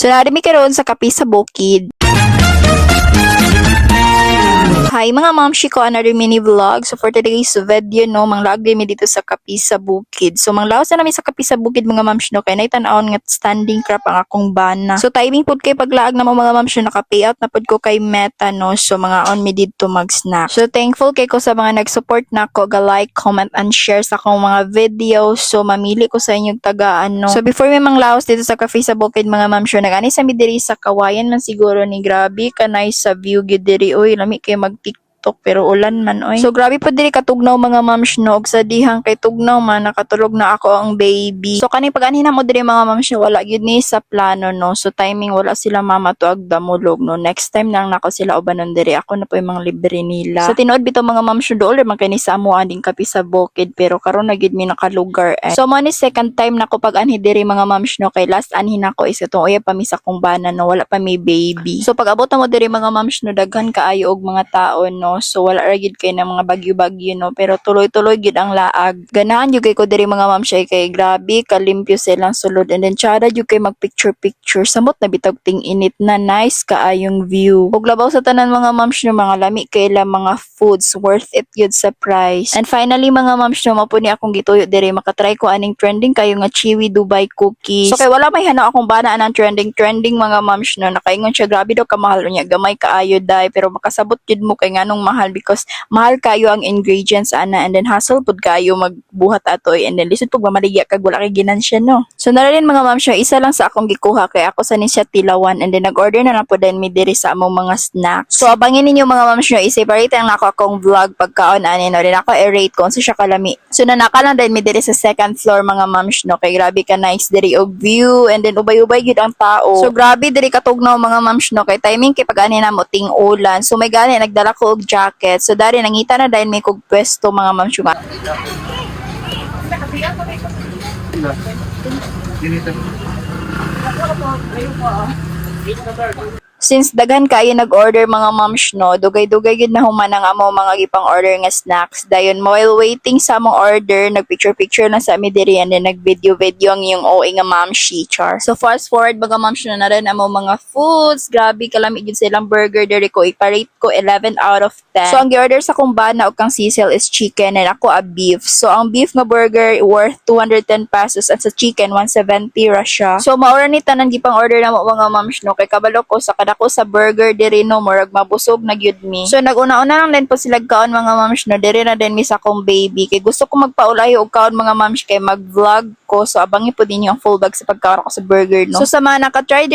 So narimi karon sa Kapi sa Bukid. Hi mga mamshi ko, another mini vlog. So for today's video no, manglag din mi dito sa Kapi sa Bukid. So manglawas na namin sa Kapi sa Bukid mga mamshi no, kay naitan-aon nga standing crab ang akong bana. So timing pud kay paglaag na mga mamshi no, naka-payout na pud ko kay Meta no. So mga on mi dito mag-snack. So thankful kay ko sa mga nag-support nako, ga-like, comment and share sa akong mga videos. So mamili ko sa inyong tagaan no. So before mi manglawas dito sa Kapi sa Bukid mga mamshi, nag-ani sa mi diri sa Kawayan man siguro ni grabe kanay sa view gid diri oy, lami kay mag pero ulan man oy. So grabe po diri katugnaw mga mams no, og sa dihang kay tugnaw man nakatulog na ako ang baby. So kani pag-anhin mo diri mga mams no, wala gyud ni sa plano no. So timing wala sila mama tuag damulog no. Next time nang nako sila ubanon diri, ako na po yung mga libre nila. So tinuod bitaw mga mams no, dool man kay ni sa amo anding Kapi sa Bukid, pero karon na gyud mi nakalugar eh. So mo ni second time nako pag-anhi diri mga mams no, kay last anhin nako is itong uyab pa mi sa kong bana no, wala pa mi baby. So pag abot mo diri mga mams no, daghan kaayo og mga tao no. So wala ra gid kay na mga bagyo-bagyo no, pero tuloy-tuloy gid ang laag. Ganahan jud kay ko diri mga ma'am siya kay grabe kalimpyo silang sulod, and then tsada jud kay mag picture samot na bitag ting init na nice kaayong view. Ug labaw sa tanan mga ma'am siya, mga lami kay la mga foods worth it yun sa price. And finally mga ma'am siya, mao po ni akong gituyo diri, makatry ko aning trending kayo nga Chewy Dubai cookies. So kay wala may hanaw akong bana anang trending mga ma'am siya no, nakaingon siya grabe daw kamahal niya, gamay kaayo dai, pero makasabot jud mo kay nganong mahal because mahal kayo ang ingredients ana, and then hassle pud kayo magbuhat atoy, and then lisod pug mamaligya kag wala kay ginansya no. So narin mga ma'am siya, isa lang sa akong gikuha kay ako sa ni siya tilawan, and then nag-order na po din mi diri sa among mga snacks. So abangin ninyo mga ma'am siya, i-separate ang nako akong vlog pagkaon ani no, din ako i-rate kung sa siya kalami. So nanaka lang din mi diri sa second floor mga ma'am no, kay grabe ka nice diri og view, and then ubay-ubay gid ang tao. So grabe diri katugnaw mga ma'am no, kay timing kay pag-ani na mo ting ulan. So may gani nagdala ko og jacket. So dari nangita na dahil may kog pwesto mga ma'am syuga. Since daghan kayo nag-order mga moms no, dugay-dugay gid na human ang amo mga gipang order nga snacks. Dayon while waiting sa among order, nagpicture na sa mi diri, and then nagvideo ang yung OA nga mamshi char. So fast forward mga moms na rin amo mga foods. Grabe kalami gid silang burger diri ko. Iparate ko 11 out of 10. So ang gi-order sa kong bana og kang sisel is chicken, and ako a beef. So ang beef nga burger worth 210 pesos at sa chicken 170 ra siya. So maura ni tanan gipang order na mo mga moms no, kay kabalo ko sa ko sa burger diri no, murag mabusog na gyud mi. So naguna-una lang din po sila kaon mga mams no, diri na din mi sa akong baby kay gusto ko magpaulayo og kaon mga mams kay mag-vlog ko. So abangi po din yung full bag sa pagkaon ko sa burger no. So sa mga naka-try